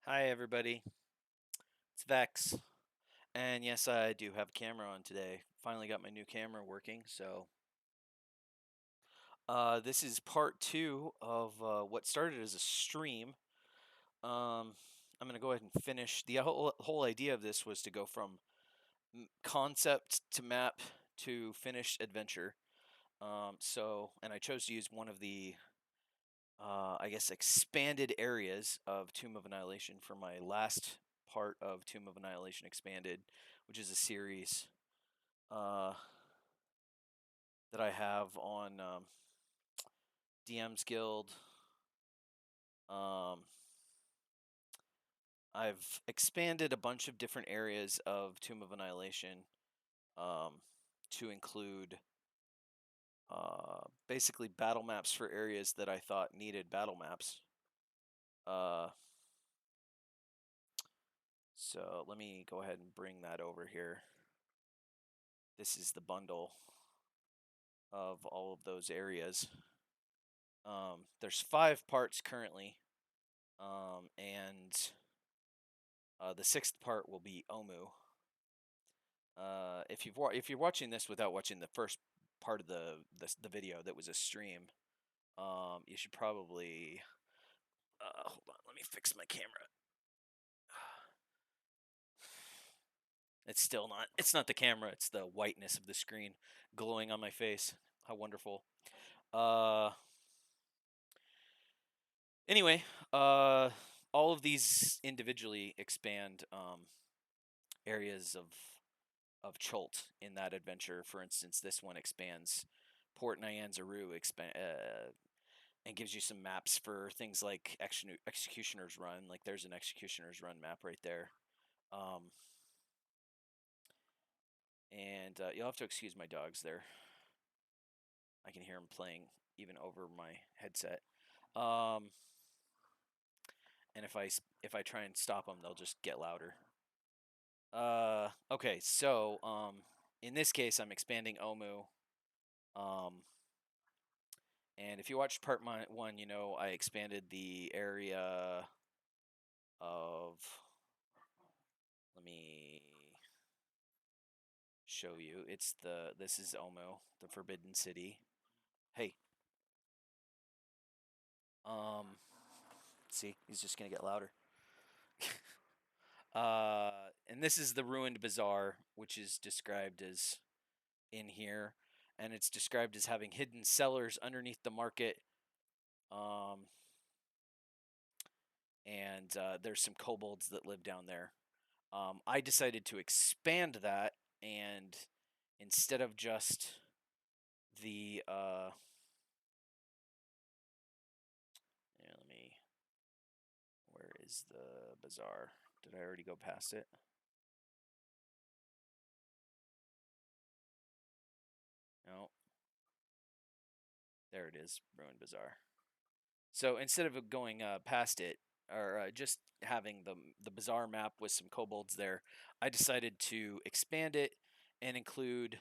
Hi everybody, it's Vex. And yes, I do have a camera on today. Finally got my new camera working, so this is part two of what started as a stream. I'm gonna go ahead and finish. The whole idea of this was to go from concept to map to finished adventure. And I chose to use one of the I guess expanded areas of Tomb of Annihilation for my last part of Tomb of Annihilation Expanded, which is a series uh, that I have on DM's Guild. Um, I've expanded a bunch of different areas of Tomb of Annihilation um, to include basically battle maps for areas that I thought needed battle maps. Uh, so let me go ahead and bring that over here. This is the bundle of all of those areas. There's 5 parts currently, and the 6th part will be Omu. If you're watching this without watching the first part of the video that was a stream, you should probably hold on. Let me fix my camera. It's still not. It's not the camera. It's the whiteness of the screen glowing on my face. How wonderful. Uh, Anyway, all of these individually expand areas of Cholt in that adventure. For instance, this one expands Port Nyanzaru and gives you some maps for things like Executioner's Run. Like there's an Executioner's Run map right there. And you'll have to excuse my dogs there. I can hear them playing even over my headset. And if I try and stop them, they'll just get louder. Okay, so in this case, I'm expanding Omu. And if you watched part one, you know I expanded the area of. Let me show you. This is Omu, the Forbidden City. Hey. See, he's just gonna get louder. And this is the Ruined Bazaar, which is described as in here, and it's described as having hidden cellars underneath the market. And there's some kobolds that live down there. I decided to expand that, and instead of just the where is the bazaar? Did I already go past it? No. There it is, Ruined Bazaar. So instead of going past it, or just having the bazaar map with some kobolds there, I decided to expand it and include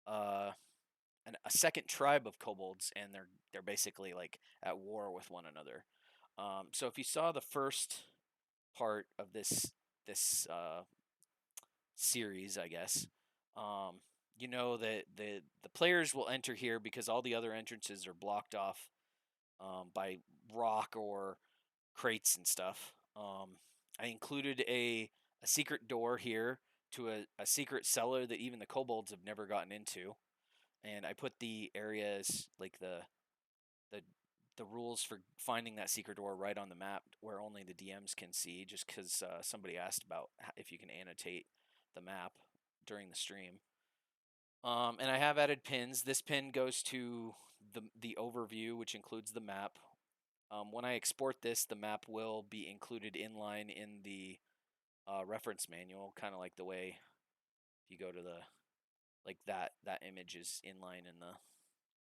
uh, a second tribe of kobolds, and they're basically like at war with one another. So if you saw the first part of this series, I guess, um, you know that the players will enter here because all the other entrances are blocked off by rock or crates and stuff. I included a secret door here to a secret cellar that even the kobolds have never gotten into, and I put the areas like the the rules for finding that secret door right on the map where only the DMs can see, just because somebody asked about if you can annotate the map during the stream. And I have added pins. This pin goes to the overview, which includes the map. When I export this, the map will be included inline in the reference manual, kind of like the way if you go to the like that image is inline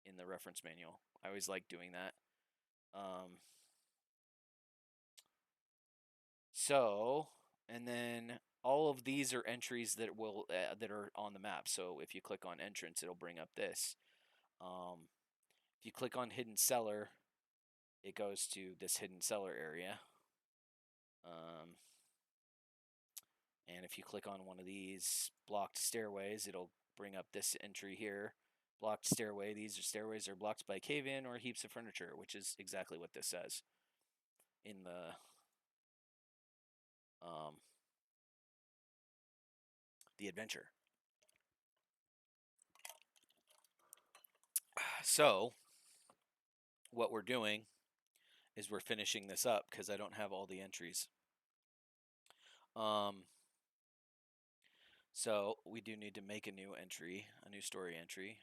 in the reference manual. I always like doing that. Um, so, and then all of these are entries that are on the map. So if you click on entrance, it'll bring up this. If you click on hidden cellar, it goes to this hidden cellar area. And if you click on one of these blocked stairways, it'll bring up this entry here. Blocked stairway. These stairways are blocked by cave-in or heaps of furniture, which is exactly what this says in the adventure. So what we're doing is we're finishing this up because I don't have all the entries. So we do need to make a new entry, a new story entry.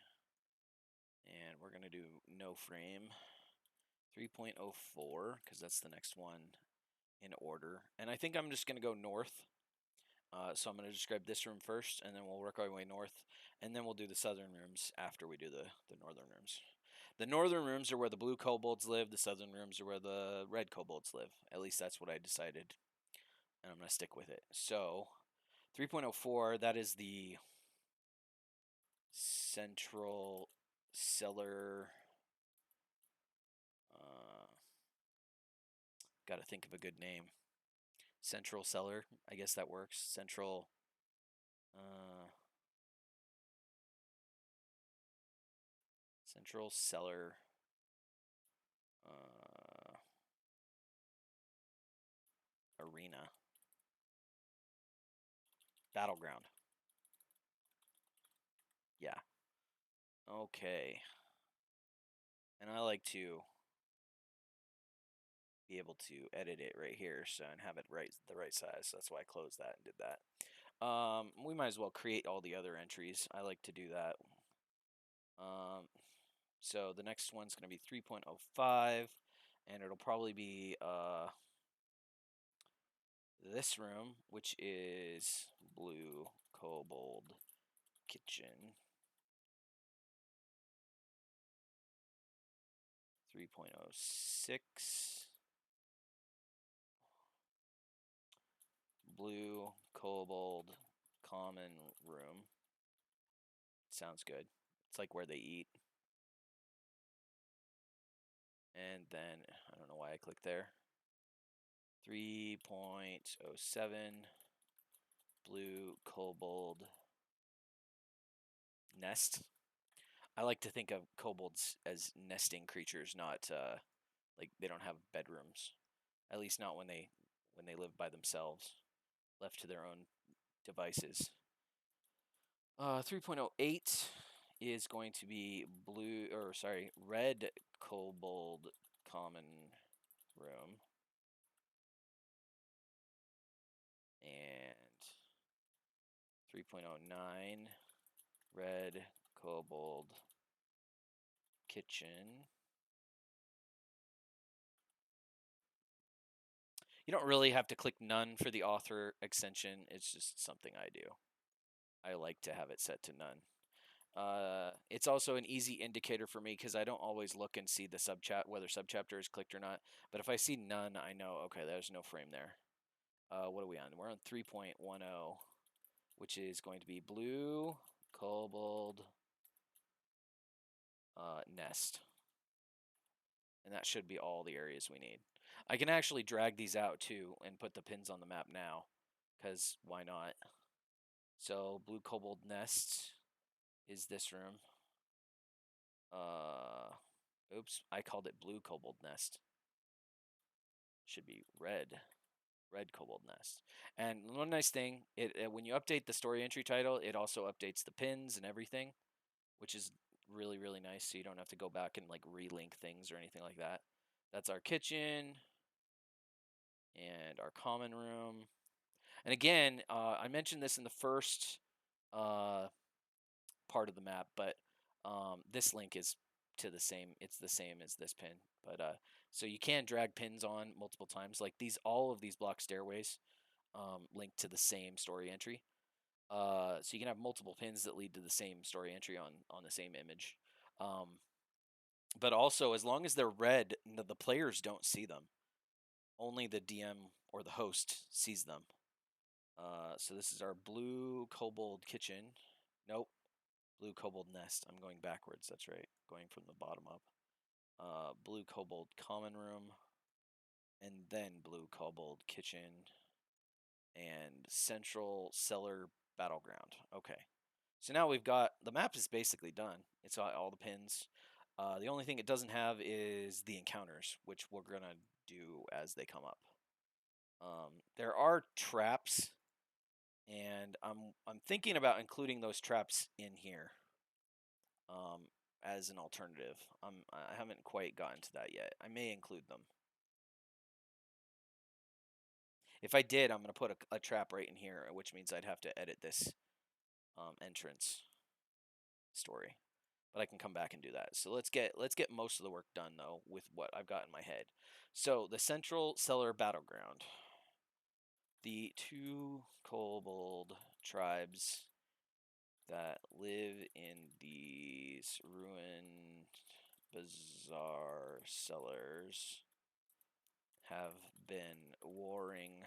And we're going to do no frame 3.04 because that's the next one in order. And I think I'm just going to go north. So I'm going to describe this room first, and then we'll work our way north, and then we'll do the southern rooms after we do the northern rooms. The northern rooms are where the blue kobolds live. The southern rooms are where the red kobolds live. At least that's what I decided, and I'm going to stick with it. So 3.04, that is the central cellar. Got to think of a good name. Central cellar, I guess that works. Central. Central cellar. Arena. Battleground. Yeah. Okay. And I like to be able to edit it right here and have it the right size. So that's why I closed that and did that. We might as well create all the other entries. I like to do that. So the next one's going to be 3.05, and it'll probably be this room, which is blue kobold kitchen. 3.06. Blue kobold common room. Sounds good. It's like where they eat. And then, I don't know why I clicked there. 3.07. Blue kobold nest. I like to think of kobolds as nesting creatures, not like they don't have bedrooms. At least not when they live by themselves, left to their own devices. 3.08 is going to be red kobold common room. And 3.09 red kobold kitchen. You don't really have to click none for the author extension. It's just something I do. I like to have it set to none. It's also an easy indicator for me because I don't always look and see the whether subchapter is clicked or not. But if I see none, I know, okay, there's no frame there. What are we on? We're on 3.10, which is going to be blue kobold nest. And that should be all the areas we need. I can actually drag these out too and put the pins on the map now, because why not? So blue kobold nest is this room. Oops, I called it blue kobold nest. Should be red kobold nest. And one nice thing, when you update the story entry title, it also updates the pins and everything, which is really, really nice. So you don't have to go back and like relink things or anything like that. That's our kitchen and our common room. And again, I mentioned this in the first part of the map, but this link is to the same. It's the same as this pin, but so you can drag pins on multiple times. Like all of these block stairways link to the same story entry. So you can have multiple pins that lead to the same story entry on the same image. But also, as long as they're red, the players don't see them. Only the DM or the host sees them. So this is our blue kobold kitchen. Nope. Blue kobold nest. I'm going backwards. That's right. Going from the bottom up. Blue kobold common room. and then blue kobold kitchen and central cellar battleground. Okay. So now we've got the map is basically done. It's got all the pins. The only thing it doesn't have is the encounters, which we're gonna do as they come up. There are traps, and I'm thinking about including those traps in here as an alternative. I haven't quite gotten to that yet. I may include them. If I did, I'm gonna put a trap right in here, which means I'd have to edit this entrance story. But I can come back and do that. So let's get most of the work done though with what I've got in my head. So the central cellar battleground. The two kobold tribes that live in these ruined bazaar cellars have been warring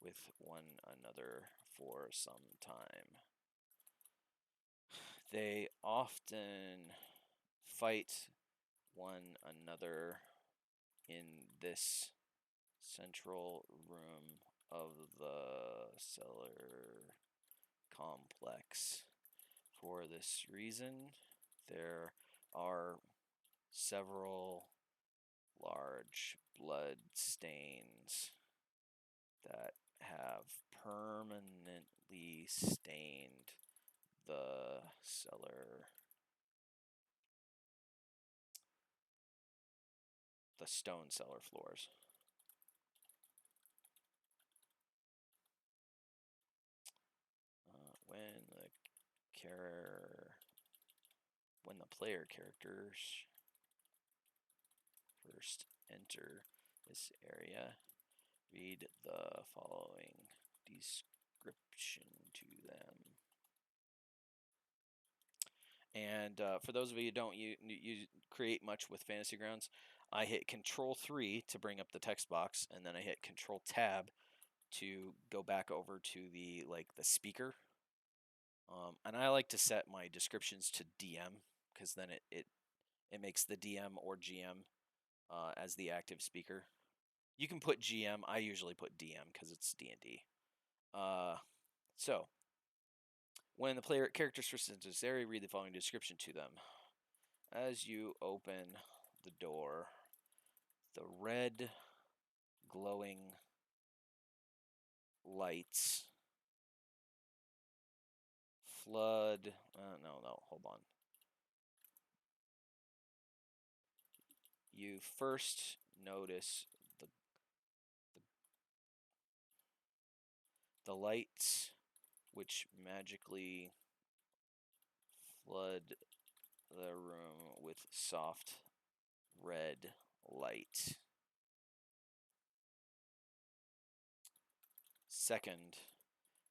with one another for some time. They often fight one another in this central room of the cellar complex. For this reason, there are several large blood stains that have permanently stained the cellar, the stone cellar floors. When the player characters first enter this area, read the following description to them. And for those of you who don't create much with Fantasy Grounds, I hit Control 3 to bring up the text box, and then I hit Control Tab to go back over to the speaker. And I like to set my descriptions to DM because then it makes the DM or GM as the active speaker. You can put GM. I usually put DM because it's D&D. So when the player characters first enter this area, read the following description to them. As you open the door, the red glowing lights flood. No, hold on. You first notice the lights which magically flood the room with soft red light. Second,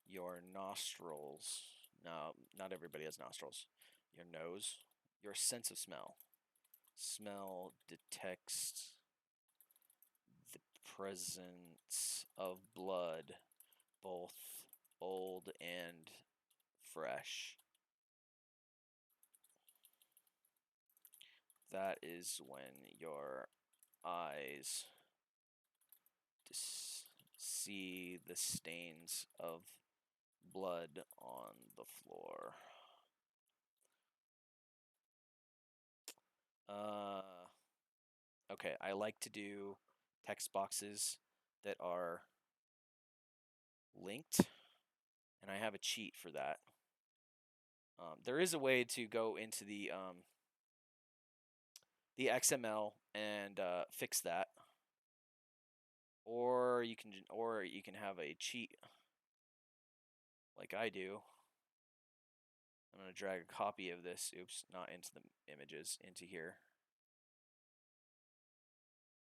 your nostrils. Now, not everybody has nostrils. Your nose, your sense of smell. Smell detects the presence of blood, both old and fresh. That is when your eyes see the stains of blood on the floor. Okay, I like to do text boxes that are linked, and I have a cheat for that. There is a way to go into the XML and fix that, or you can have a cheat like I do. I'm going to drag a copy of this, not into the images, into here.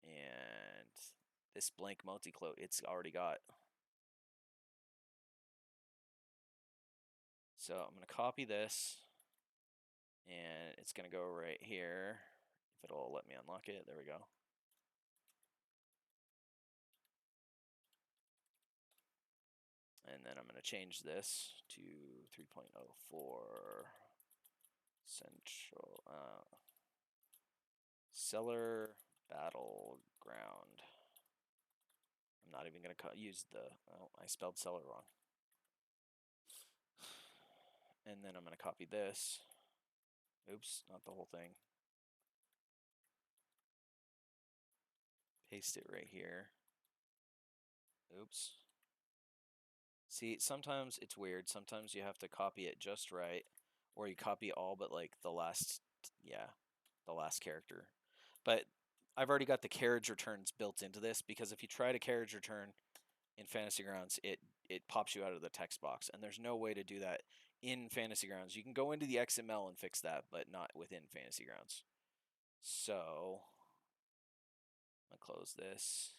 And this blank multi-cloak, it's already got. So I'm going to copy this, and it's going to go right here. If it'll let me unlock it, there we go. And then I'm going to change this to 3.04 central cellar battleground. I'm not even going to use the... Oh, I spelled Cellar wrong. And then I'm going to copy this. Oops, not the whole thing. Paste it right here. Oops. See, sometimes it's weird. Sometimes you have to copy it just right, or you copy all but like the last, the last character. But I've already got the carriage returns built into this, because if you try to carriage return in Fantasy Grounds, it pops you out of the text box, and there's no way to do that in Fantasy Grounds. You can go into the XML and fix that, but not within Fantasy Grounds. So I'm gonna close this,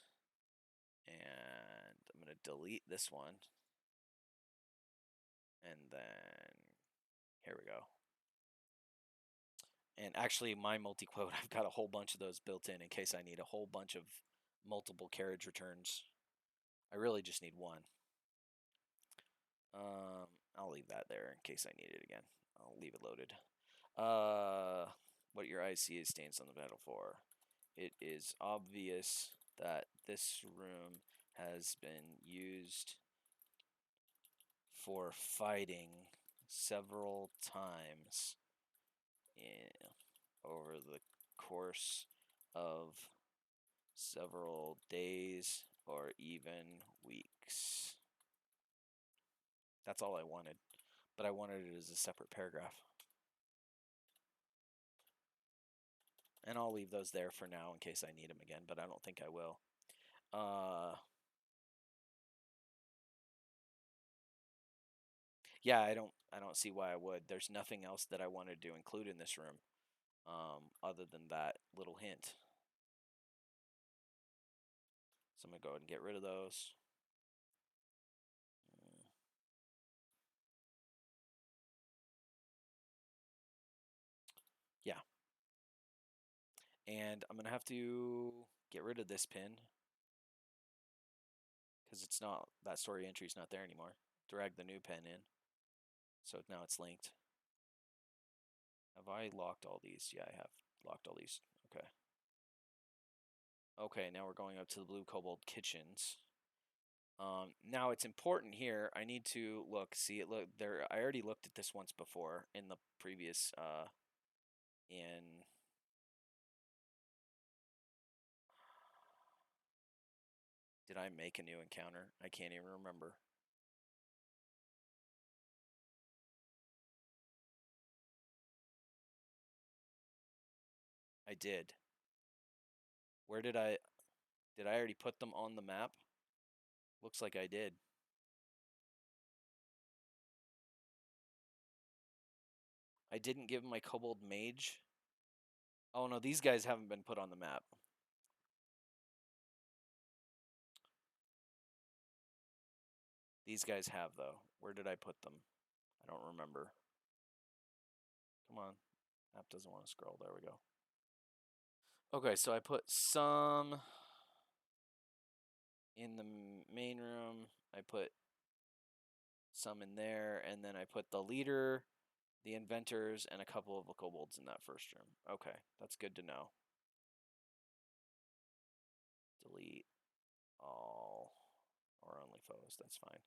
and I'm gonna delete this one, and then here we go. And actually, my multi-quote, I've got a whole bunch of those built in case I need a whole bunch of multiple carriage returns. I really just need one. I'll leave that there in case I need it again. I'll leave it loaded. What your eyes see is stains on the battle floor. It is obvious that this room has been used for fighting several times over the course of several days or even weeks. That's all I wanted, but I wanted it as a separate paragraph. And I'll leave those there for now in case I need them again, but I don't think I will. Yeah, I don't see why I would. There's nothing else that I wanted to include in this room, other than that little hint. So I'm gonna go ahead and get rid of those. Yeah. And I'm gonna have to get rid of this pin, because it's not, that story entry is not there anymore. Drag the new pen in, so now it's linked. Have I locked all these? Yeah, I have locked all these. Okay. Okay, now we're going up to the Blue Kobold Kitchens. Now it's important here. I need to look. See it. Look there. I already looked at this once before in the previous. Did I make a new encounter? I can't even remember. I did. Where did I? Did I already put them on the map? Looks like I did. I didn't give my Kobold Mage. Oh no, these guys haven't been put on the map. These guys have, though. Where did I put them? I don't remember. Come on. Map doesn't want to scroll. There we go. Okay, so I put some in the main room. I put some in there, and then I put the leader, the inventors, and a couple of the kobolds in that first room. Okay, that's good to know. Delete all or only foes. That's fine.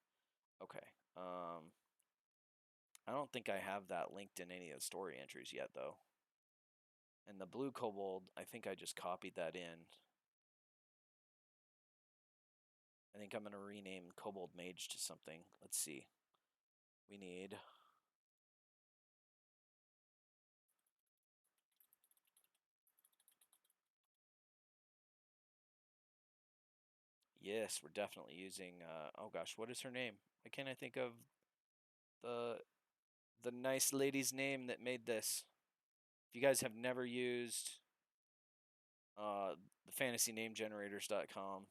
Okay. I don't think I have that linked in any of the story entries yet, though. And the blue kobold, I think I just copied that in. I think I'm going to rename Kobold Mage to something. Let's see. We need... Yes, we're definitely using... oh gosh, what is her name? Why can't I think of the nice lady's name that made this? If you guys have never used the fantasynamegenerators.com,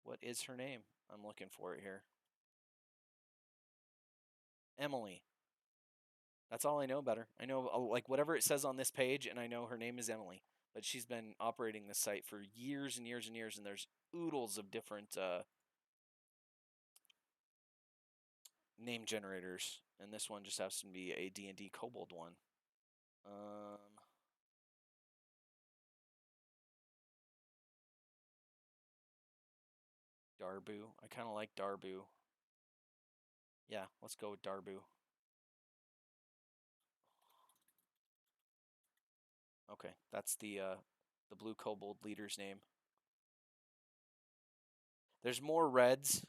what is her name? I'm looking for it here. Emily. That's all I know about her. I know like whatever it says on this page, and I know her name is Emily. But she's been operating this site for years and years and years, and there's oodles of different name generators, and this one just happens to be a D&D Kobold one. Darbu. I kind of like Darbu. Yeah, let's go with Darbu. Okay, that's the blue kobold leader's name. There's more reds,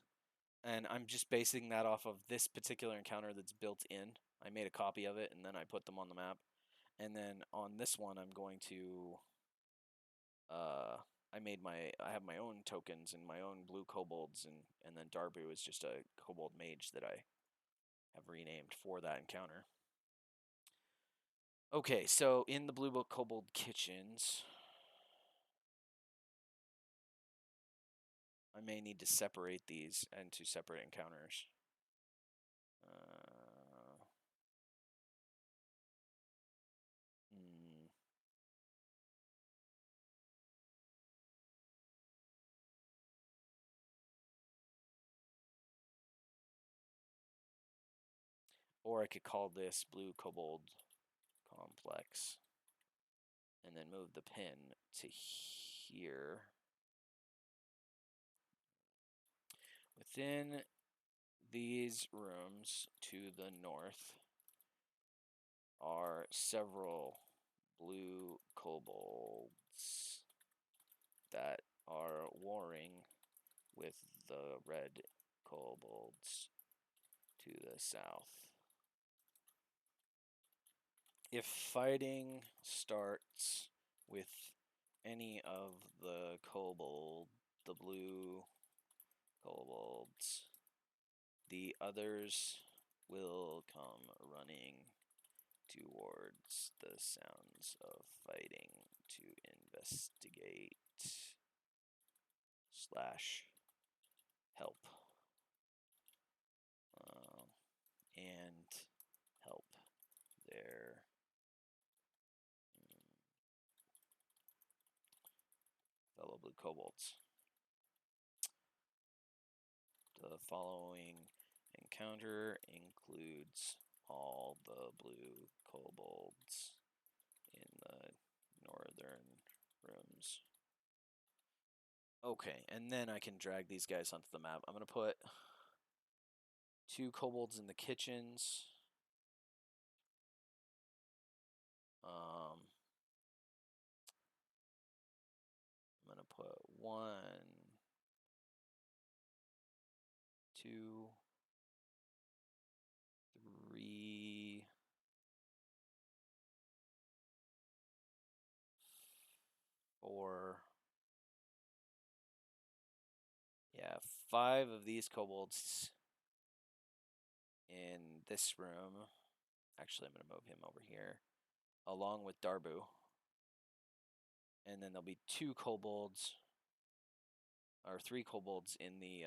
and I'm just basing that off of this particular encounter that's built in. I made a copy of it, and then I put them on the map. And then on this one, I'm going to I have my own tokens and my own blue kobolds, and then Darbu is just a kobold mage that I have renamed for that encounter. Okay, so in the Blue Book Kobold Kitchens, I may need to separate these into separate encounters. Hmm. Or I could call this Blue Kobold Complex and then move the pin to here. Within these rooms to the north are several blue kobolds that are warring with the red kobolds to the south. If fighting starts with any of the blue kobolds, the others will come running towards the sounds of fighting to investigate / help and help their fellow blue kobolds. The following encounter includes all the blue kobolds in the northern rooms. Okay, and then I can drag these guys onto the map. I'm going to put 2 kobolds in the kitchens. I'm going to put 1, 2, 3, 4. Yeah, 5 of these kobolds in this room. Actually, I'm going to move him over here, along with Darbu. And then there'll be 2 kobolds, or 3 kobolds in the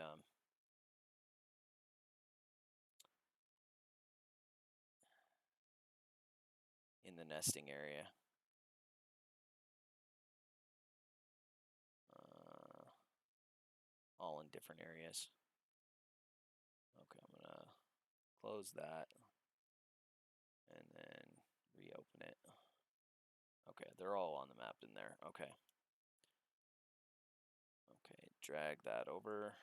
nesting area. All in different areas. Okay, I'm going to close that and then reopen it. Okay, they're all on the map in there. Okay. Okay, drag that over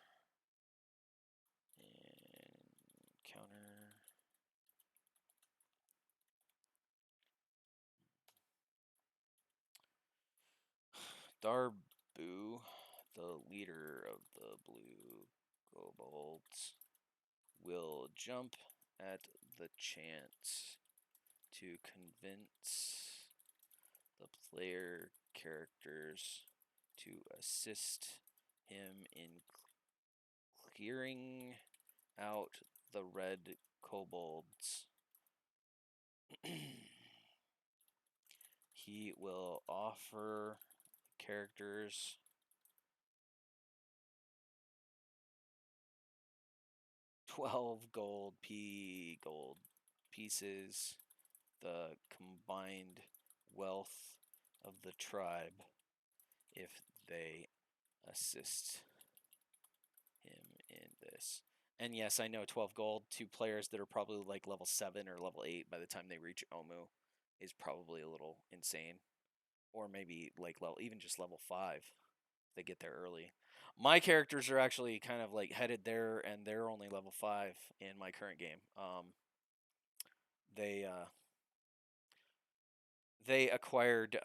and counter. Darbu, the leader of the blue kobolds, will jump at the chance to convince the player characters to assist him in clearing out the red kobolds. He will offer characters 12 gold pieces, the combined wealth of the tribe, if they assist him in this. And yes, I know 12 gold to players that are probably like level 7 or level 8 by the time they reach Omu is probably a little insane. Or maybe like level, even just level 5. They get there early. My characters are actually kind of like headed there, and they're only level 5 in my current game. They acquired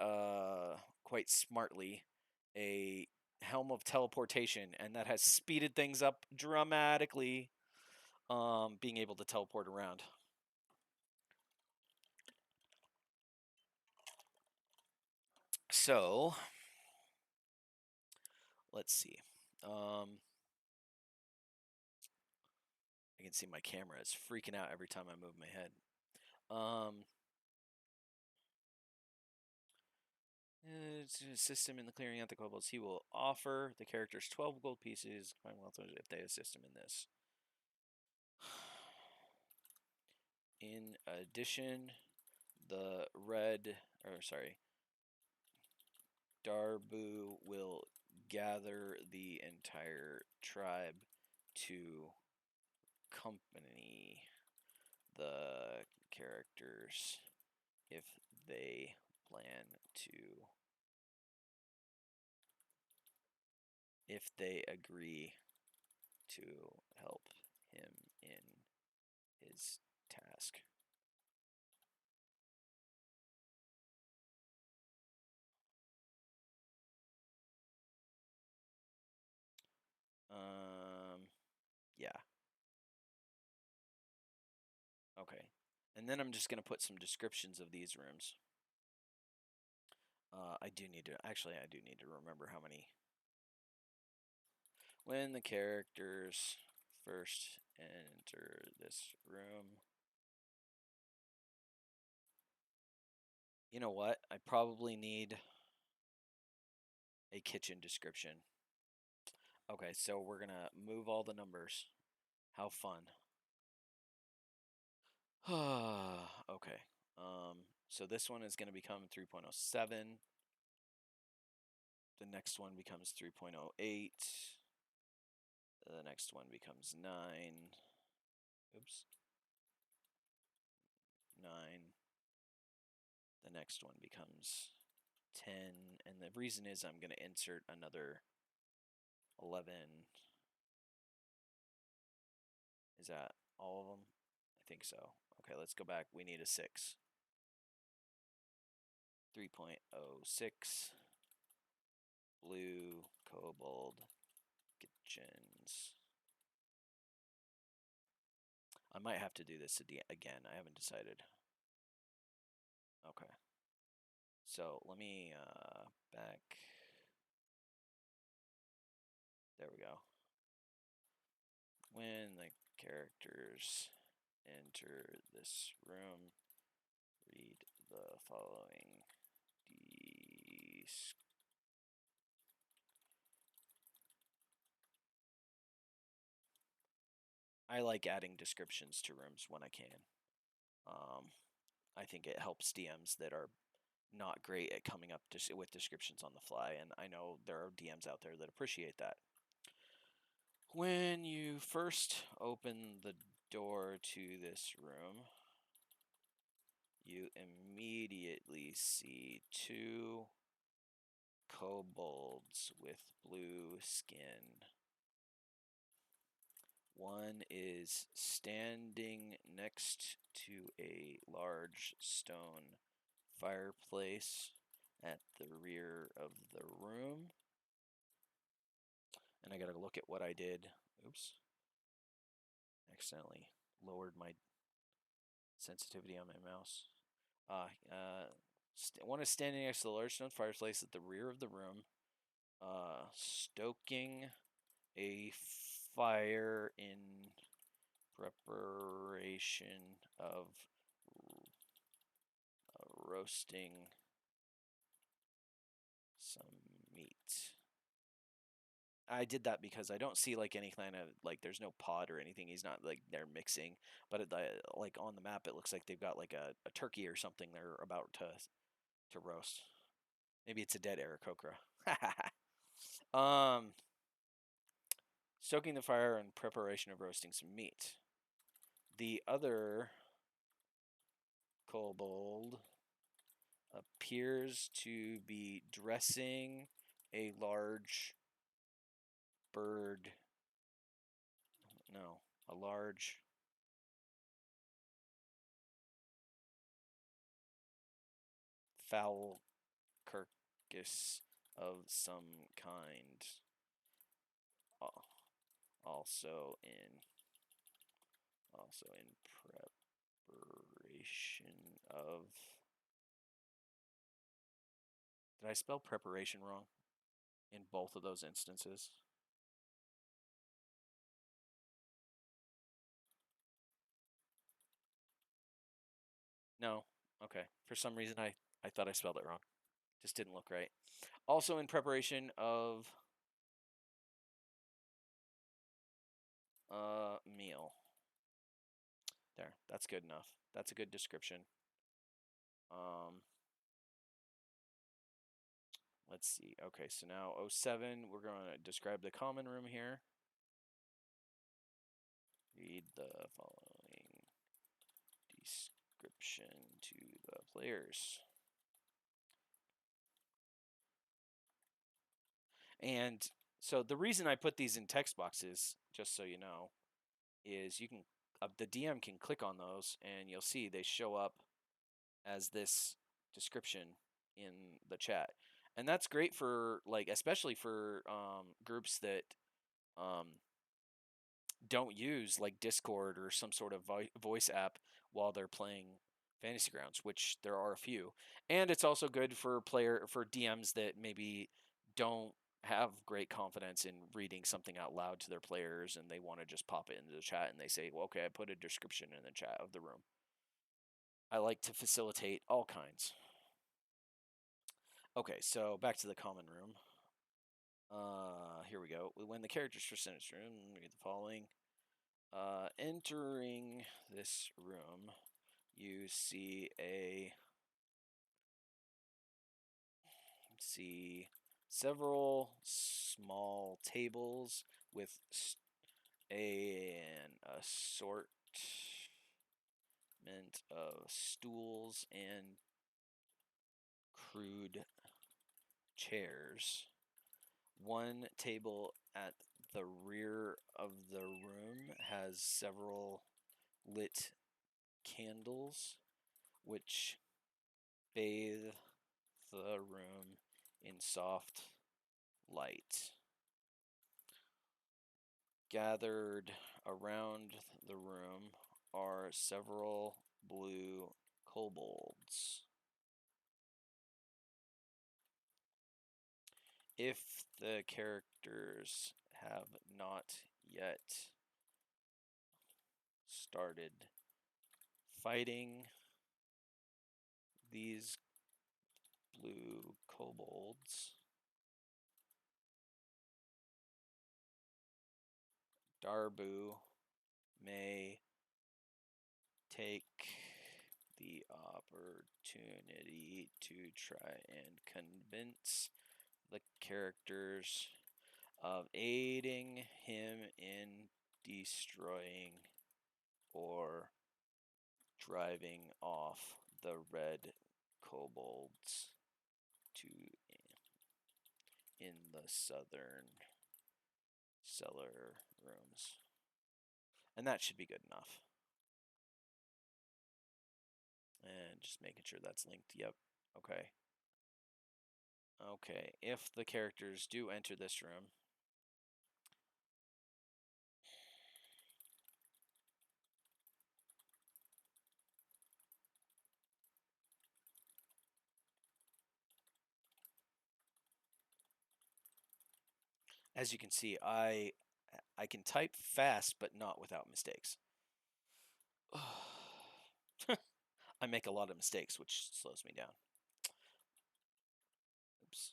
quite smartly a Helm of Teleportation, and that has speeded things up dramatically. Being able to teleport around. So let's see. I can see my camera is freaking out every time I move my head. It's a system in the clearing out the kobolds. He will offer the characters 12 gold pieces if they assist him in this. In addition, the Darbu will gather the entire tribe to accompany the characters if they plan to, if they agree to help him in his task. Yeah. Okay. And then I'm just going to put some descriptions of these rooms. I do need to remember how many. When the characters first enter this room. You know what? I probably need a kitchen description. Okay, so we're going to move all the numbers. How fun. Okay. So this one is going to become 3.07. The next one becomes 3.08. The next one becomes 9. Oops. 9. The next one becomes 10. And the reason is I'm going to insert another 11. Is that all of them? I think so. Okay, let's go back. We need a 6. 3.06. Blue, kobold, kitchens. I might have to do this again. I haven't decided. Okay. So let me back. There we go. When the characters enter this room, read the following. I like adding descriptions to rooms when I can. I think it helps DMs that are not great at coming up with descriptions on the fly, and I know there are DMs out there that appreciate that. When you first open the door to this room, you immediately see 2 kobolds with blue skin. One is standing next to a large stone fireplace at the rear of the room. And I gotta look at what I did. Oops. Accidentally lowered my sensitivity on my mouse. One is standing next to the large stone fireplace at the rear of the room, stoking a fire in preparation of roasting some meat. I did that because I don't see like any kind of like there's no pot or anything. He's not like they're mixing, but like on the map it looks like they've got like a turkey or something they're about to roast. Maybe it's a dead Aarakocra. Stoking the fire in preparation of roasting some meat. The other kobold appears to be dressing a large bird. No, a large fowl carcass of some kind. Also in preparation of. Did I spell preparation wrong in both of those instances? No. Okay. For some reason, I thought I spelled it wrong. Just didn't look right. Also in preparation of meal. There. That's good enough. That's a good description. Let's see. Okay, so now 07, we're going to describe the common room here. Read the following description to the players. And so the reason I put these in text boxes, just so you know, is you can the DM can click on those and you'll see they show up as this description in the chat. And that's great for like especially for groups that um, don't use like Discord or some sort of voice app while they're playing Fantasy Grounds, which there are a few. And it's also good for DMs that maybe don't have great confidence in reading something out loud to their players and they want to just pop it into the chat and they say, well, okay, I put a description in the chat of the room. I like to facilitate all kinds. Okay, so back to the common room. Here we go. When the characters for Senate's room, read the following. Entering this room, you see several small tables with an assortment of stools and crude chairs. One table at the rear of the room has several lit candles which bathe the room in soft light. Gathered around the room are several blue kobolds. If the characters have not yet started fighting these blue kobolds, Darbu may take the opportunity to try and convince the characters of aiding him in destroying or driving off the red kobolds to in the southern cellar rooms. And that should be good enough. And just making sure that's linked. Yep. Okay. Okay. If the characters do enter this room, as you can see, I can type fast, but not without mistakes. I make a lot of mistakes, which slows me down. Oops.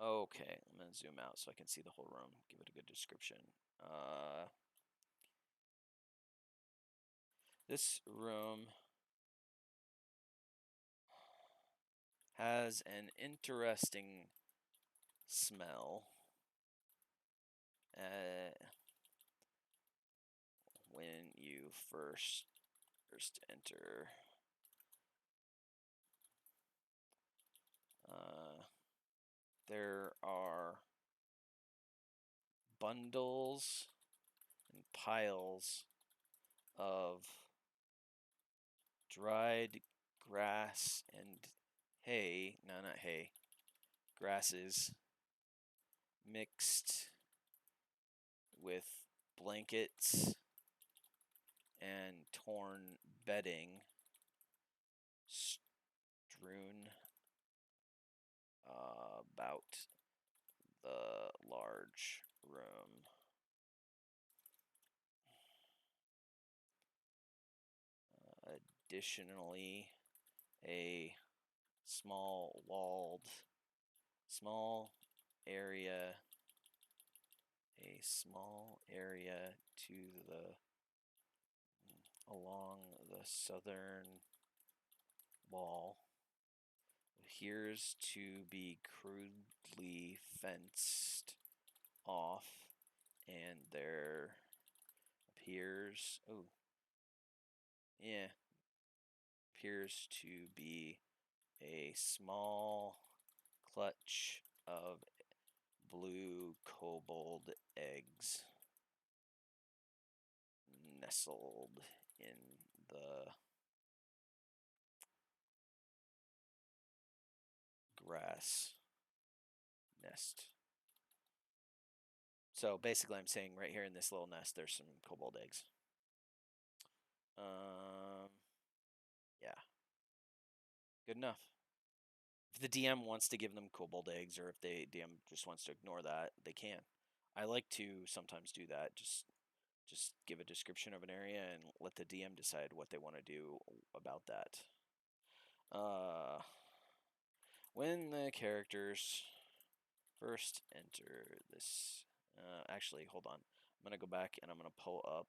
Okay, I'm going to zoom out so I can see the whole room. Give it a good description. This room has an interesting smell. When you first enter. there are bundles and piles of dried grass and hay, no, not hay, grasses mixed with blankets and torn bedding strewn about the large room. Additionally, a small area, to the along the southern wall appears to be crudely fenced off, and there appears to be a small clutch of blue kobold eggs nestled in the grass nest. So basically, I'm saying right here in this little nest, there's some kobold eggs. Yeah. Good enough. If the DM wants to give them kobold eggs, or if the DM just wants to ignore that, they can. I like to sometimes do that. Just give a description of an area and let the DM decide what they want to do about that. When the characters first enter this, actually, hold on. I'm gonna go back and I'm gonna pull up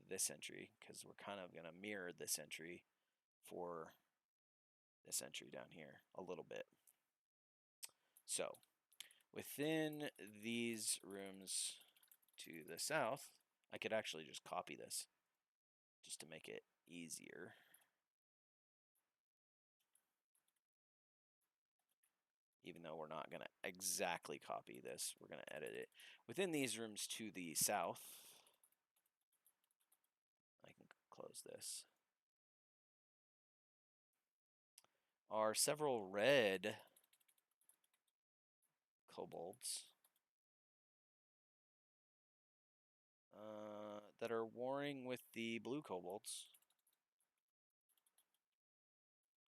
this entry because we're kind of gonna mirror this entry for this entry down here a little bit. So within these rooms to the south, I could actually just copy this just to make it easier. Even though we're not going to exactly copy this, we're going to edit it. Within these rooms to the south, I can close this, are several red kobolds that are warring with the blue kobolds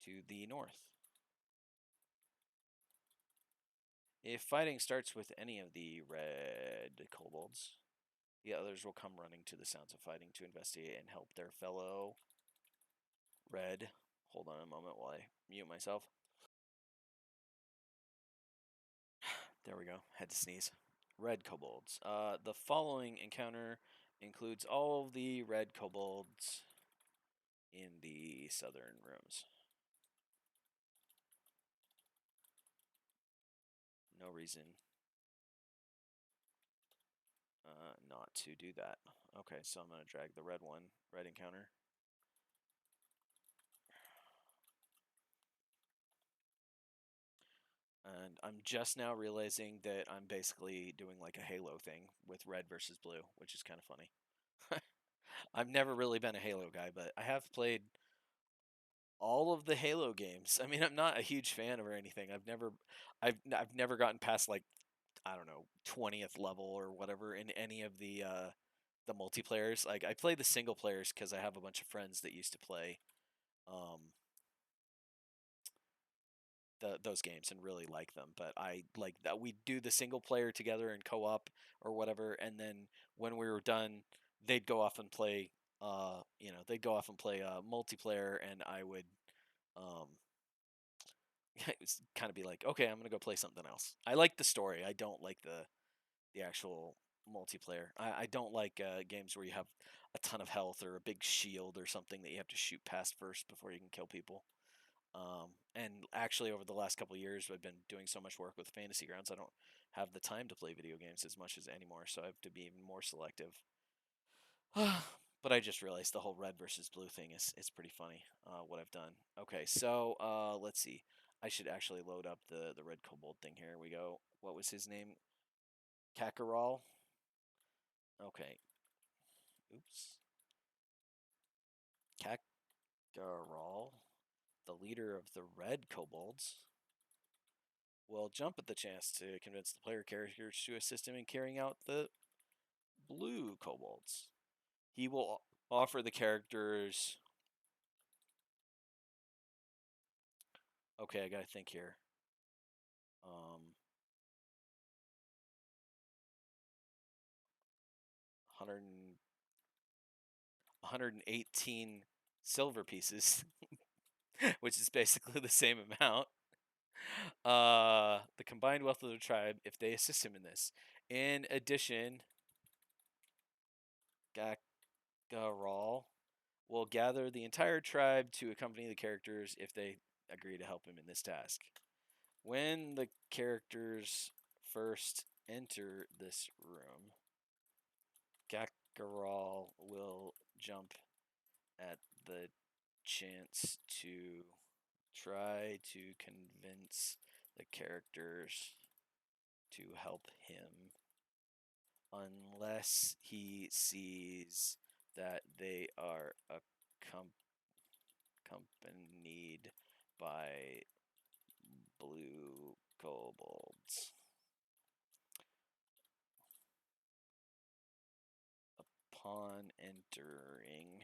to the north. If fighting starts with any of the red kobolds, the others will come running to the sounds of fighting to investigate and help their fellow red. Hold on a moment while I mute myself. There we go. Had to sneeze. Red kobolds. The following encounter includes all of the red kobolds in the southern rooms. No reason not to do that. Okay, so I'm going to drag the red encounter. And I'm just now realizing that I'm basically doing like a Halo thing with red versus blue, which is kind of funny. I've never really been a Halo guy, but I have played all of the Halo games. I mean, I'm not a huge fan or anything. I've never gotten past like, I don't know, 20th level or whatever in any of the multiplayers. Like I play the single players because I have a bunch of friends that used to play um, those games and really like them. But I like that we do the single player together in co-op or whatever, and then when we were done, they'd go off and play. Multiplayer, and I would um, kind of be like, okay, I'm gonna go play something else. I like the story. I don't like the actual multiplayer. I don't like games where you have a ton of health or a big shield or something that you have to shoot past first before you can kill people. And actually, over the last couple of years, I've been doing so much work with Fantasy Grounds, I don't have the time to play video games as much as anymore, so I have to be even more selective. But I just realized the whole red versus blue thing is pretty funny. What I've done. Okay, so let's see. I should actually load up the red kobold thing. Here we go. What was his name? Kakarol. Okay. Oops. Kakarol, the leader of the red kobolds, will jump at the chance to convince the player characters to assist him in carrying out the blue kobolds. He will offer the characters. Okay, I gotta think here. 100, 118 silver pieces, which is basically the same amount. The combined wealth of the tribe if they assist him in this. In addition, Garal will gather the entire tribe to accompany the characters if they agree to help him in this task. When the characters first enter this room, Gakaral will jump at the chance to try to convince the characters to help him unless he sees that they are accompanied by blue kobolds. Upon entering,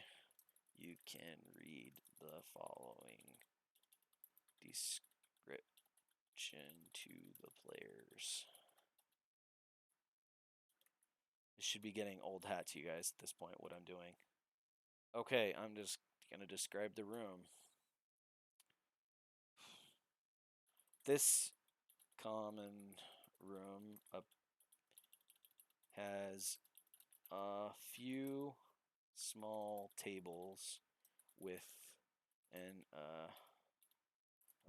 you can read the following description to the players. This should be getting old hat to you guys at this point, what I'm doing. Okay, I'm just going to describe the room. This common room has a few small tables with an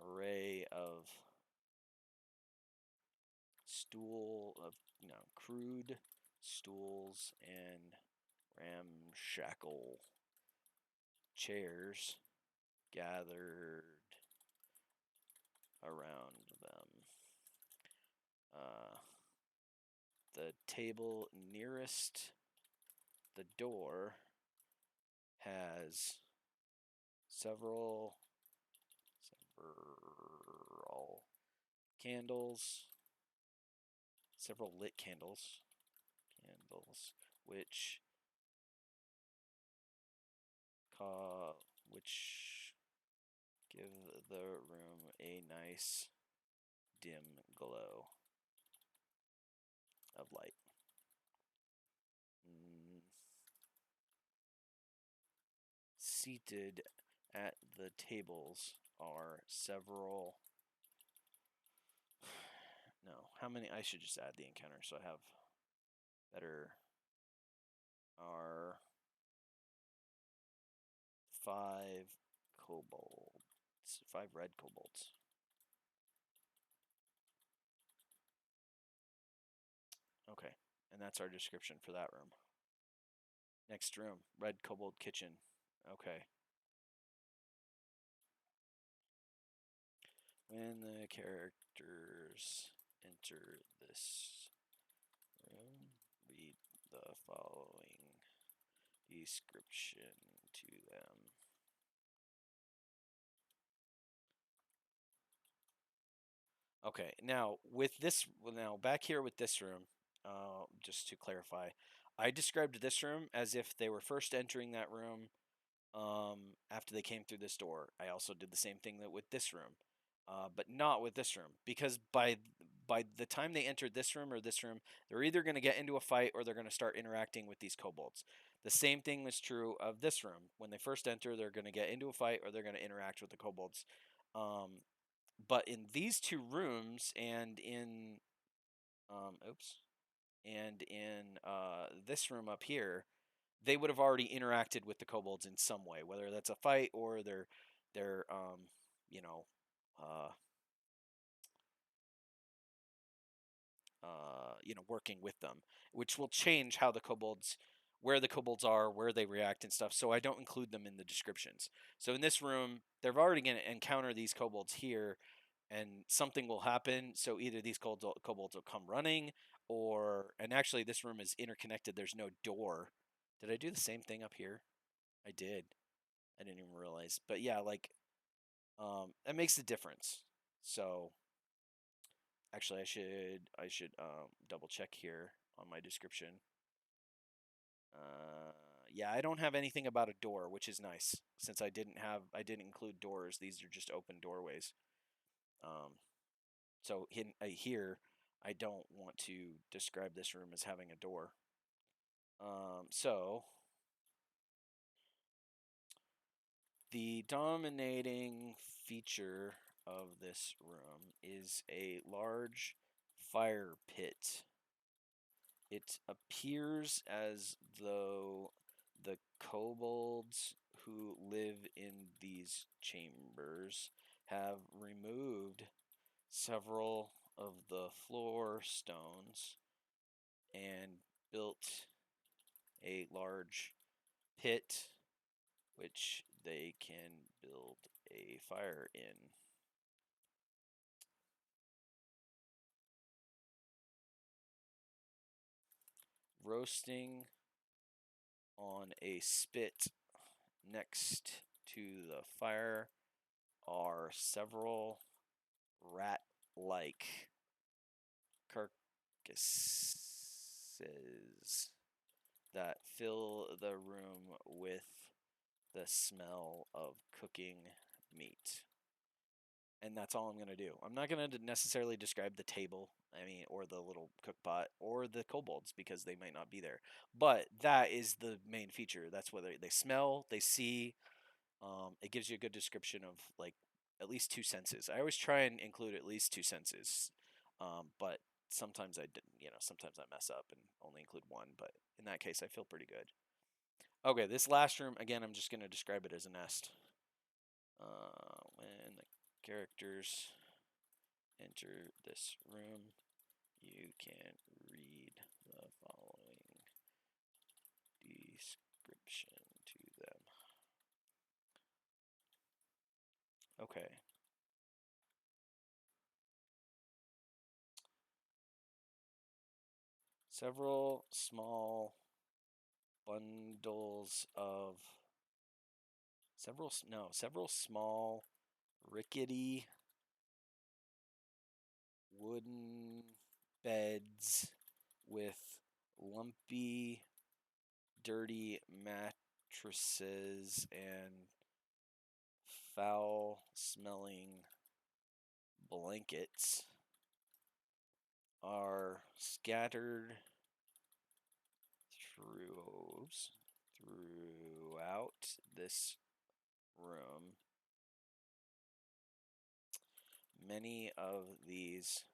array of crude stools and ramshackle chairs gathered around them. The table nearest the door has several candles, several lit candles, which give the room a nice dim glow of light. Seated at the tables are several. No, how many? I should just add the encounter so I have better. Are 5 kobolds, 5 red kobolds. Okay, and that's our description for that room. Next room, red kobold kitchen. Okay. When the characters enter this room, read the following description to them. Okay, now back here with this room, just to clarify, I described this room as if they were first entering that room after they came through this door. I also did the same thing with this room, but not with this room, because by the time they entered this room or this room, they're either going to get into a fight or they're going to start interacting with these kobolds. The same thing was true of this room. When they first enter, they're going to get into a fight or they're going to interact with the kobolds. But in these two rooms and in this room up here, they would have already interacted with the kobolds in some way, whether that's a fight or they're working with them, which will change how where the kobolds are, where they react and stuff. So I don't include them in the descriptions. So in this room, they're already going to encounter these kobolds here. and something will happen. So either these kobolds will come running, and actually this room is interconnected. There's no door. Did I do the same thing up here? I did. I didn't even realize. But yeah, like that makes the difference. So actually, I should double check here on my description. Yeah, I don't have anything about a door, which is nice since I didn't include doors. These are just open doorways. Um, so here, I don't want to describe this room as having a door. So the dominating feature of this room is a large fire pit. It appears as though the kobolds who live in these chambers have removed several of the floor stones and built a large pit which they can build a fire in. Roasting on a spit next to the fire are several rat-like carcasses that fill the room with the smell of cooking meat. And that's all I'm going to do. I'm not going to necessarily describe the table, or the little cook pot, or the kobolds, because they might not be there. But that is the main feature. That's whether they smell, they see. It gives you a good description of, like, at least two senses. I always try and include at least two senses. But sometimes sometimes I mess up and only include one. But in that case, I feel pretty good. Okay, this last room, again, I'm just going to describe it as a nest. When the characters enter this room, you can read the following description to them. Okay. Several small bundles of several small rickety wooden beds with lumpy dirty mattresses and foul smelling blankets are scattered throughout this room. Many of these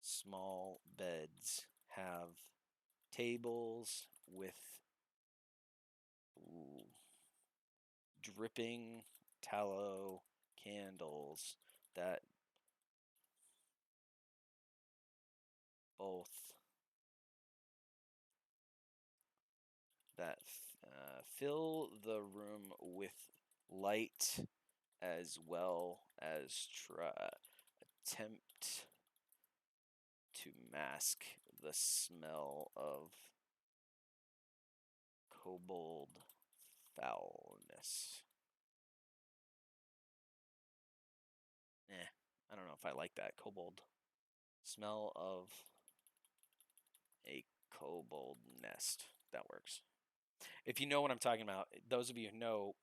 small beds have tables with dripping tallow candles that both that fill the room with light as well as attempt to mask the smell of kobold foulness. I don't know if I like that. Kobold. Smell of a kobold nest. That works. If you know what I'm talking about, those of you who know,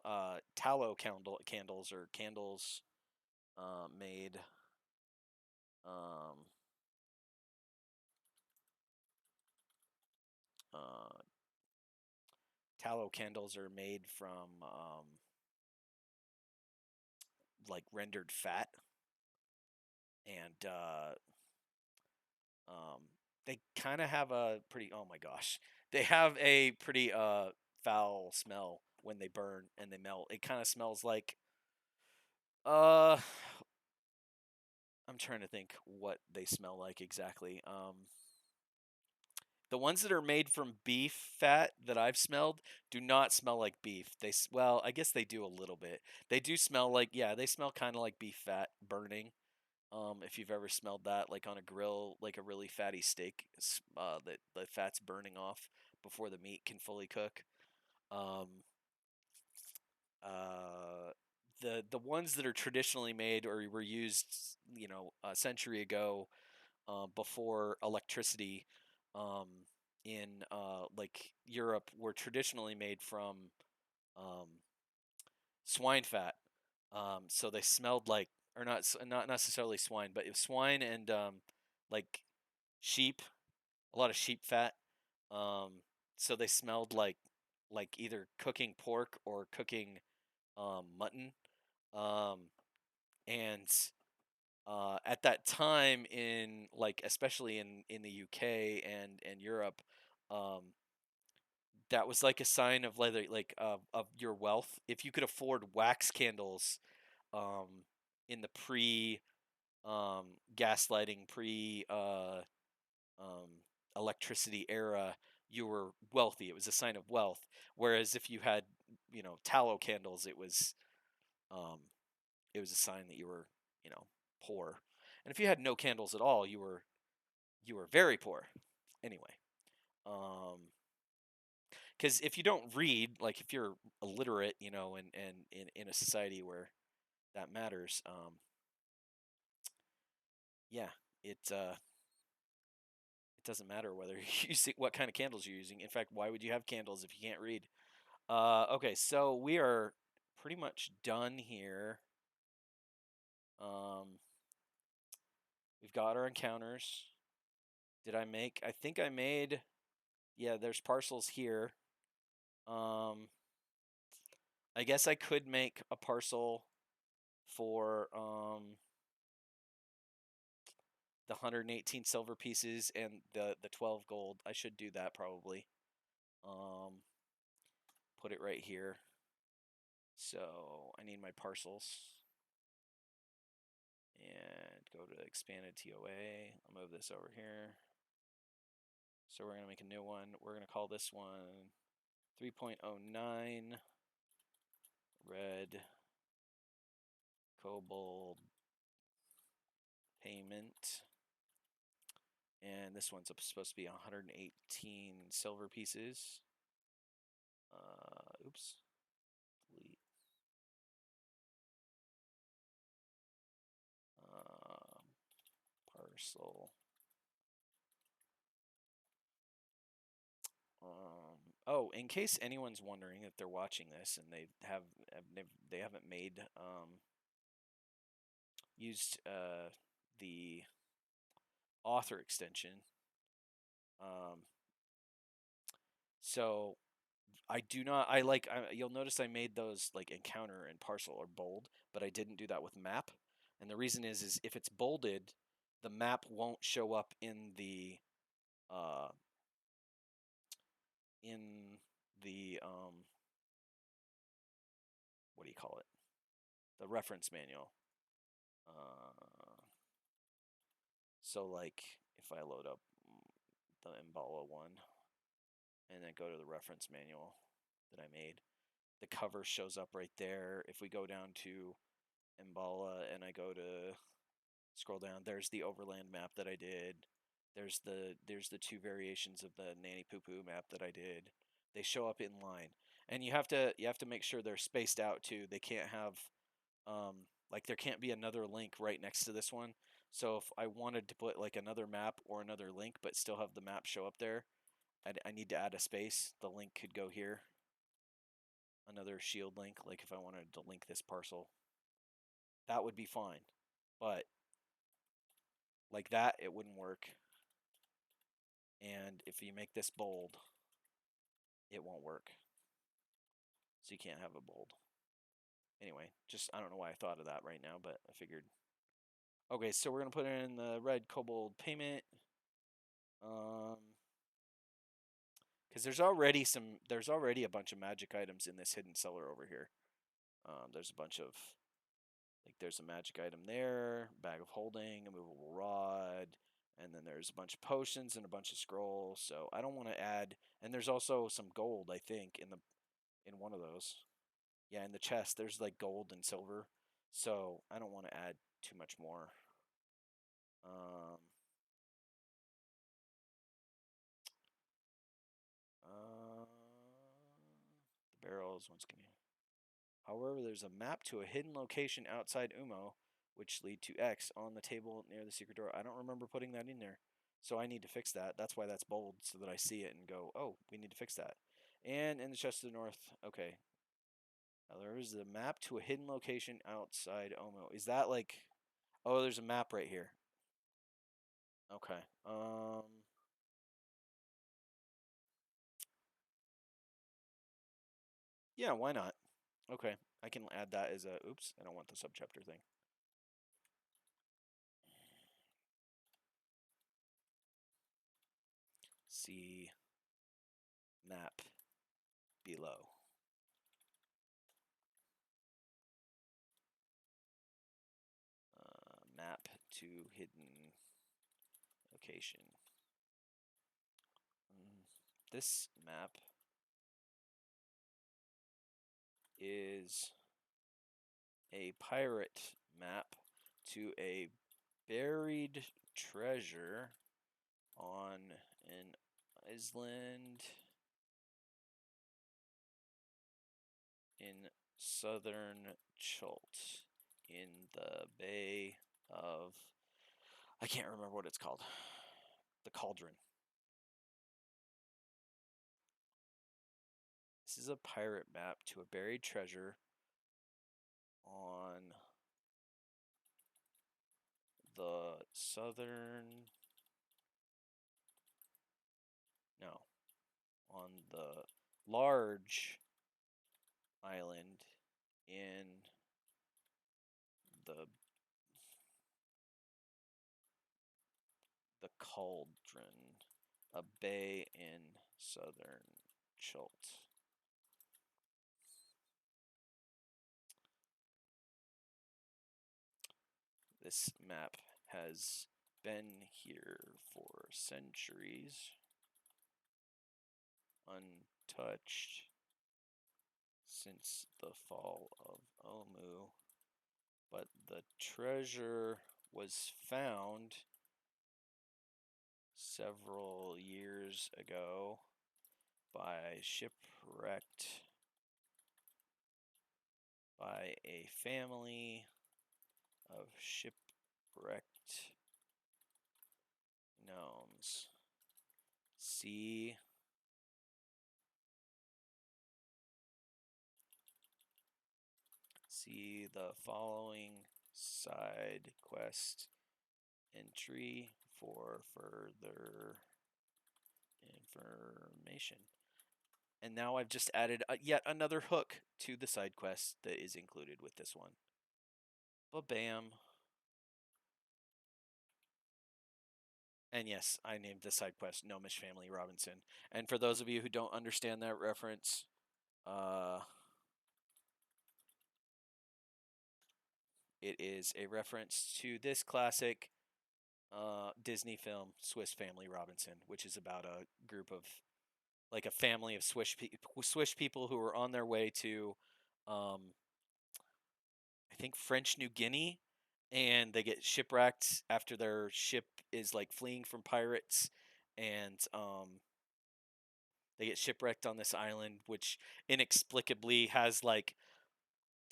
tallow candles or candles made um, uh, tallow candles are made from like rendered fat, and they kind of have a pretty. Oh my gosh, they have a pretty foul smell when they burn and they melt. It kind of smells like uh. I'm trying to think what they smell like exactly. The ones that are made from beef fat that I've smelled do not smell like beef. Well, I guess they do a little bit. They do smell like, yeah, they smell kind of like beef fat burning. If you've ever smelled that, like on a grill, like a really fatty steak, that the fat's burning off before the meat can fully cook. Um, uh, the ones that are traditionally made or were used, a century ago, before electricity, um, in like Europe, were traditionally made from um, swine fat. So they smelled like, or not necessarily swine, but it was swine and like sheep, a lot of sheep fat. Um, so they smelled like either cooking pork or cooking mutton. Um, and at that time, in like especially in the UK and Europe, um, that was like a sign of of your wealth. If you could afford wax candles, um, in the pre gaslighting, pre um, electricity era, you were wealthy. It was a sign of wealth. Whereas if you had, tallow candles, um, it was a sign that you were, poor. And if you had no candles at all, you were very poor. Anyway, because if you don't read, like if you're illiterate, and in a society where that matters, yeah, it doesn't matter whether you using what kind of candles you're using. In fact, why would you have candles if you can't read? Okay, so we are pretty much done here. Um, we've got our encounters. I think I made. Yeah, there's parcels here. Um, I guess I could make a parcel for the 118 silver pieces and the 12 gold. I should do that probably. Um, put it right here. So I need my parcels. And go to expanded TOA. I'll move this over here. So we're going to make a new one. We're going to call this one 3.09 red kobold payment. And this one's supposed to be 118 silver pieces. Oops. Delete. Parcel. Oh, in case anyone's wondering if they're watching this and they haven't made used the author extension. So I do not. You'll notice I made those like encounter and parcel or bold, but I didn't do that with map. And the reason is if it's bolded, the map won't show up uh in the what do you call it? The reference manual. So like if I load up the Embala one and then go to the reference manual that I made, the cover shows up right there. If we go down to Embala and I go to scroll down, there's the overland map that I did. There's the two variations of the Nanny Poo Poo map that I did. They show up in line, and you have to make sure they're spaced out too. They can't have like there can't be another link right next to this one. So if I wanted to put like another map or another link, but still have the map show up there, I need to add a space. The link could go here. Another shield link, like if I wanted to link this parcel, that would be fine. But like that, it wouldn't work. And if you make this bold, it won't work. So you can't have it bold. Anyway, just I don't know why I thought of that right now, but I figured. Okay, so we're gonna put in the red kobold payment. Because there's already a bunch of magic items in this hidden cellar over here. There's a bunch of there's a magic item there, bag of holding, a movable rod, and then there's a bunch of potions and a bunch of scrolls. So I don't want to add. And there's also some gold, I think, in one of those. Yeah, in the chest there's like gold and silver. So I don't want to add too much more. Um, the barrels once again. However, there's a map to a hidden location outside Umo, which lead to X on the table near the secret door. I don't remember putting that in there, so I need to fix that. That's why that's bold, so that I see it and go, oh, we need to fix that. And in the chest to the north, okay. Now there is a map to a hidden location outside Umo. Is that like? Oh, there's a map right here. Okay. Yeah, why not? Okay, I can add that as a. Oops, I don't want the subchapter thing. See map below. Map to hidden location. This map is a pirate map to a buried treasure on an island in southern Chult in the Bay of. I can't remember what it's called. The Cauldron. This is a pirate map to a buried treasure on the southern. No. On the large island in the Cauldron, a bay in southern Chult. This map has been here for centuries, untouched since the fall of Omu, but the treasure was found several years ago by a family of shipwrecked gnomes. See the following side quest entry for further information. And now I've just added yet another hook to the side quest that is included with this one. Ba-bam. And yes, I named the side quest Gnomish Family Robinson. And for those of you who don't understand that reference, it is a reference to this classic Disney film, Swiss Family Robinson, which is about a group of, like a family of Swiss people who are on their way to, I think, French New Guinea, and they get shipwrecked after their ship is like fleeing from pirates, and they get shipwrecked on this island, which inexplicably has like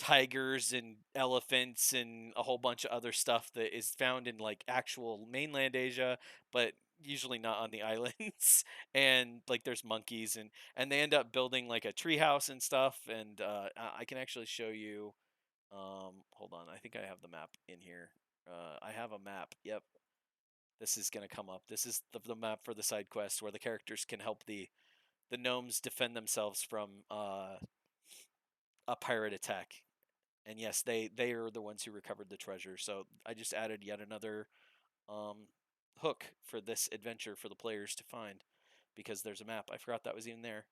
tigers and elephants and a whole bunch of other stuff that is found in like actual mainland Asia, but usually not on the islands. And like there's monkeys, and they end up building like a treehouse and stuff. And I can actually show you. Hold on, I think I have the map in here. I have a map. Yep, this is gonna come up. This is the map for the side quest where the characters can help the gnomes defend themselves from a pirate attack. And yes, they are the ones who recovered the treasure. So I just added yet another hook for this adventure for the players to find, because there's a map. I forgot that was even there.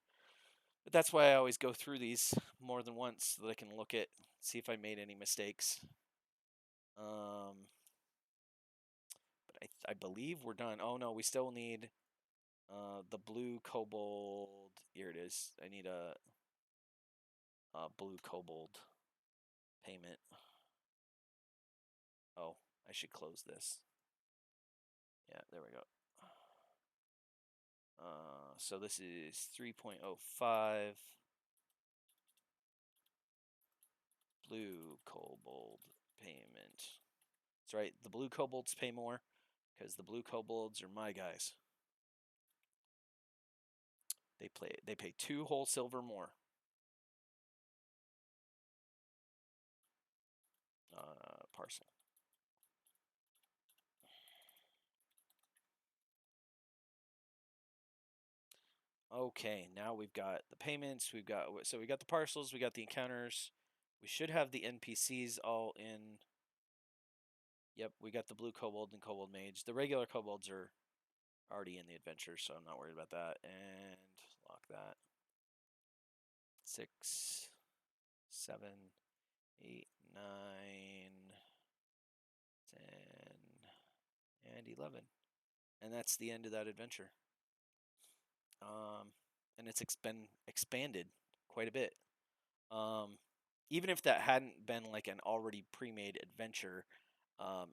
But that's why I always go through these more than once so that I can look at, see if I made any mistakes. But but I believe we're done. Oh no, we still need the blue kobold. Here it is. I need a blue kobold payment. Oh, I should close this. Yeah, there we go. So this is 3.05 blue kobold payment. That's right. The blue kobolds pay more because the blue kobolds are my guys. They pay 2 whole silver more. Parcel. Okay, now we've got the payments. We got the parcels. We got the encounters. We should have the NPCs all in. Yep, we got the blue kobold and kobold mage. The regular kobolds are already in the adventure, so I'm not worried about that. And lock that. 6, 7, 8, 9, 10, and 11. And that's the end of that adventure. And it's been expanded quite a bit. Even if that hadn't been like an already pre-made adventure,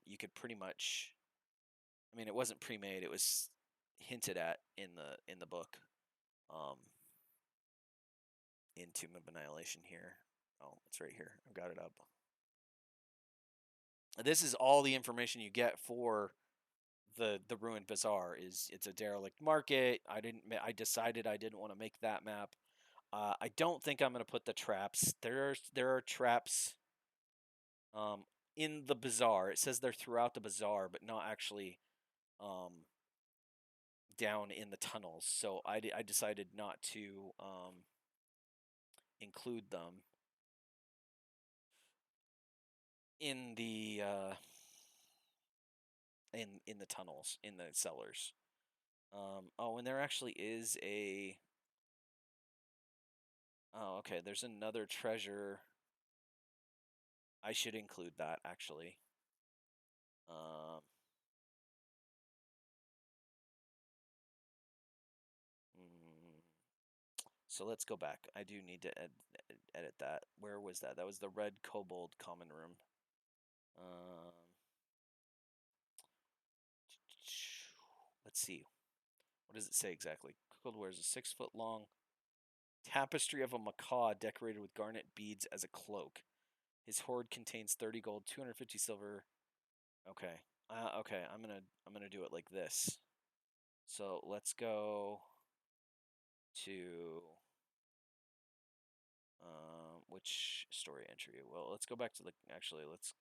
you could pretty much. I mean, it wasn't pre-made; it was hinted at in the book. In Tomb of Annihilation here. Oh, it's right here. I've got it up. This is all the information you get for the Ruined Bazaar. It's a derelict market. I decided I didn't want to make that map. I don't think I'm going to put the traps. There are traps in the bazaar. It says they're throughout the bazaar, but not actually down in the tunnels. So I decided not to include them in the in the tunnels, in the cellars. Oh, and there actually is a. Oh, okay. There's another treasure. I should include that actually. So let's go back. I do need to edit that. Where was that? That was the red kobold common room. Let's see. What does it say exactly? Kobold wears a 6-foot long tapestry of a macaw decorated with garnet beads as a cloak. His hoard contains 30 gold, 250 silver. Okay. Okay, I'm gonna do it like this. So let's go to which story entry? Well, let's go back to the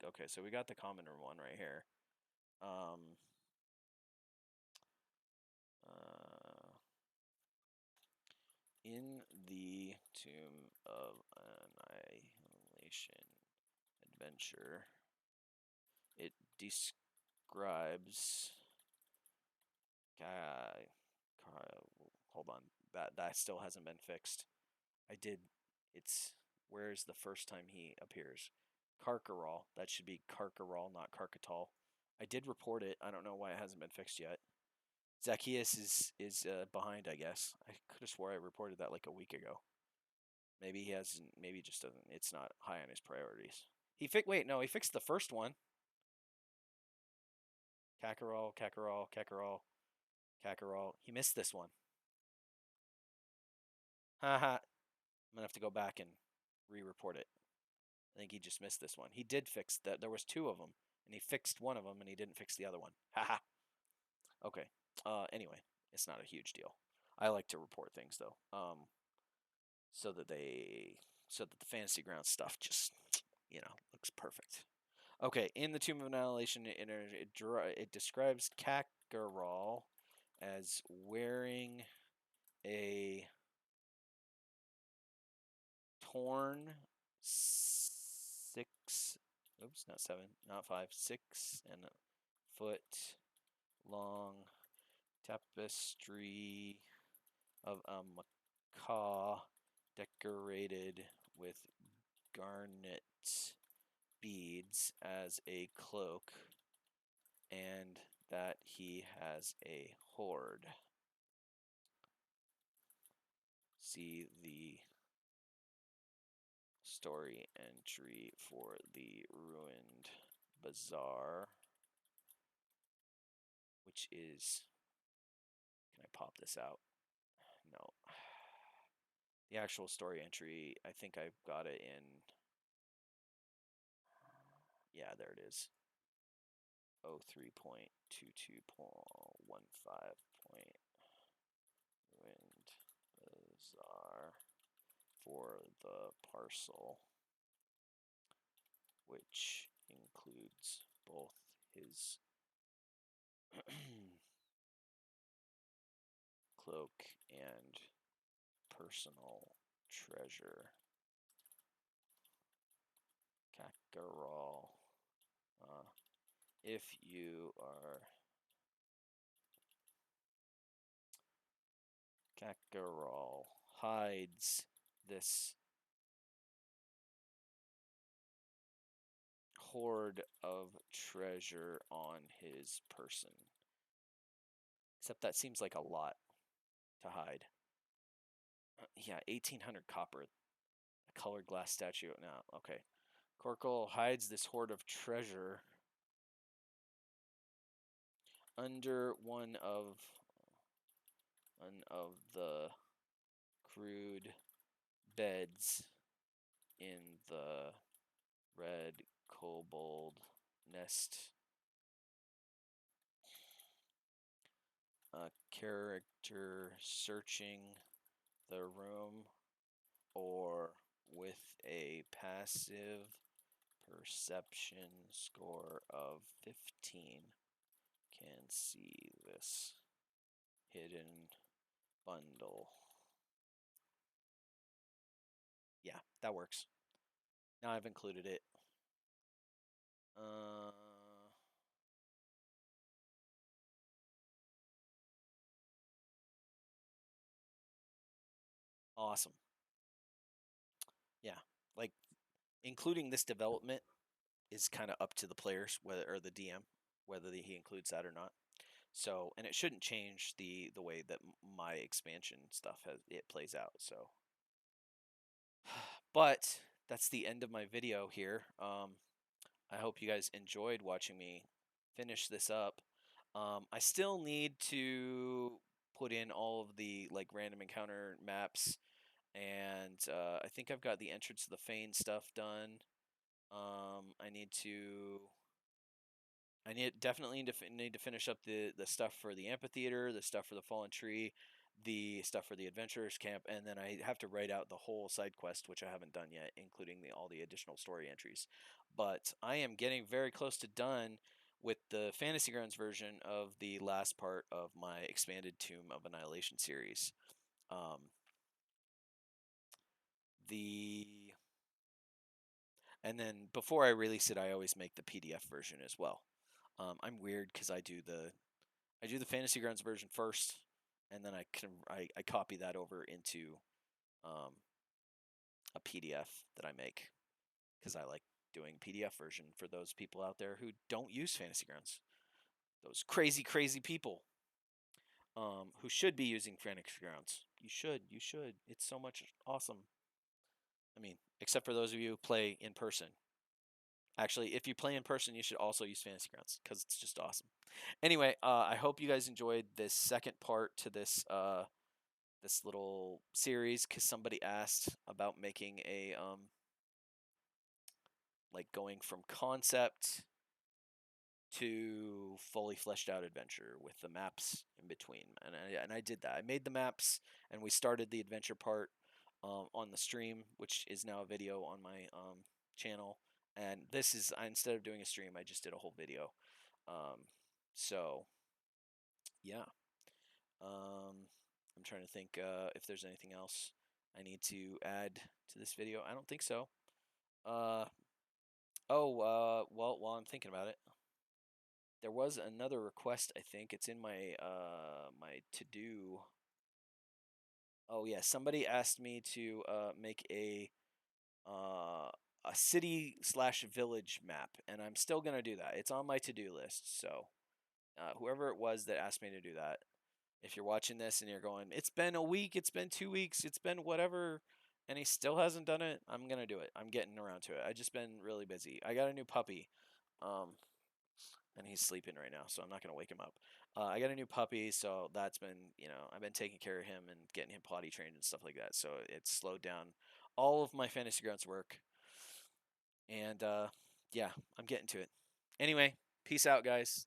okay. So we got the common room one right here. In the Tomb of Annihilation adventure, it describes. Hold on, that still hasn't been fixed. I did. It's where's the first time he appears? Karkaral. That should be Karkaral, not Karkatal. I did report it. I don't know why it hasn't been fixed yet. Zacchaeus is behind, I guess. I could have swore I reported that like a week ago. Maybe he hasn't. Maybe he just doesn't. It's not high on his priorities. Wait, no, he fixed the first one. Kakarol, Kakarol, Kakarol, Kakarol. He missed this one. Haha. I'm gonna have to go back and re-report it. I think he just missed this one. He did fix that. There was 2 of them, and he fixed one of them, and he didn't fix the other one. Haha. Okay. Anyway, it's not a huge deal. I like to report things though. So that the Fantasy Ground stuff just looks perfect. Okay, in the Tomb of Annihilation, it describes Kakarol as wearing a torn 6, oops, not 7, not 5, 6 and a foot long tapestry of a macaw decorated with garnet beads as a cloak, and that he has a horde. See the story entry for the Ruined Bazaar, which is, can I pop this out? No. The actual story entry, I think I've got it in, yeah, there it is. 03.22.15. Ruined Bazaar for the parcel, which includes both his cloak and personal treasure. Kakarol. If you are Kakarol hides this hoard of treasure on his person. Except that seems like a lot to hide. Yeah, 1800 copper. A colored glass statue. No, okay. Corkle hides this hoard of treasure under one of the crude beds in the red kobold nest. A character searching the room or with a passive perception score of 15 can see this hidden bundle. Yeah, that works. Now I've included it. Awesome. Yeah, like including this development is kind of up to the players, whether or the DM, whether he includes that or not. So, and it shouldn't change the way that my expansion stuff it plays out. So, but that's the end of my video here. I hope you guys enjoyed watching me finish this up. I still need to put in all of the like random encounter maps, and I think I've got the entrance to the Fane stuff done. I definitely need to finish up the stuff for the amphitheater, the stuff for the fallen tree, the stuff for the adventurers camp, and then I have to write out the whole side quest, which I haven't done yet, including all the additional story entries. But I am getting very close to done with the Fantasy Grounds version of the last part of my expanded Tomb of Annihilation series. Um, the And then before I release it, I always make the PDF version as well. I'm weird because I do the Fantasy Grounds version first, and then I copy that over into a PDF that I make because I like doing PDF version for those people out there who don't use Fantasy Grounds. Those crazy people who should be using Fantasy Grounds. You should. It's so much awesome. I mean, except for those of you who play in person. Actually, if you play in person, you should also use Fantasy Grounds because it's just awesome. Anyway, I hope you guys enjoyed this second part to this little series because somebody asked about making a like going from concept to fully fleshed out adventure with the maps in between, and I did that. I made the maps and we started the adventure part on the stream, which is now a video on my channel. And this is instead of doing a stream, I just did a whole video. So yeah, I'm trying to think if there's anything else I need to add to this video. I don't think so. Well, while I'm thinking about it, there was another request. I think it's in my my to do. Oh yeah, somebody asked me to make a city/village map, and I'm still gonna do that. It's on my to-do list, so whoever it was that asked me to do that, if you're watching this and you're going, it's been a week, it's been 2 weeks, it's been whatever, and he still hasn't done it, I'm gonna do it. I'm getting around to it. I just been really busy. I got a new puppy, um, and he's sleeping right now, so I'm not gonna wake him up. I got a new puppy, so that's been, I've been taking care of him and getting him potty trained and stuff like that. So it's slowed down all of my fantasy grounds work, and yeah, I'm getting to it. Anyway, peace out, guys.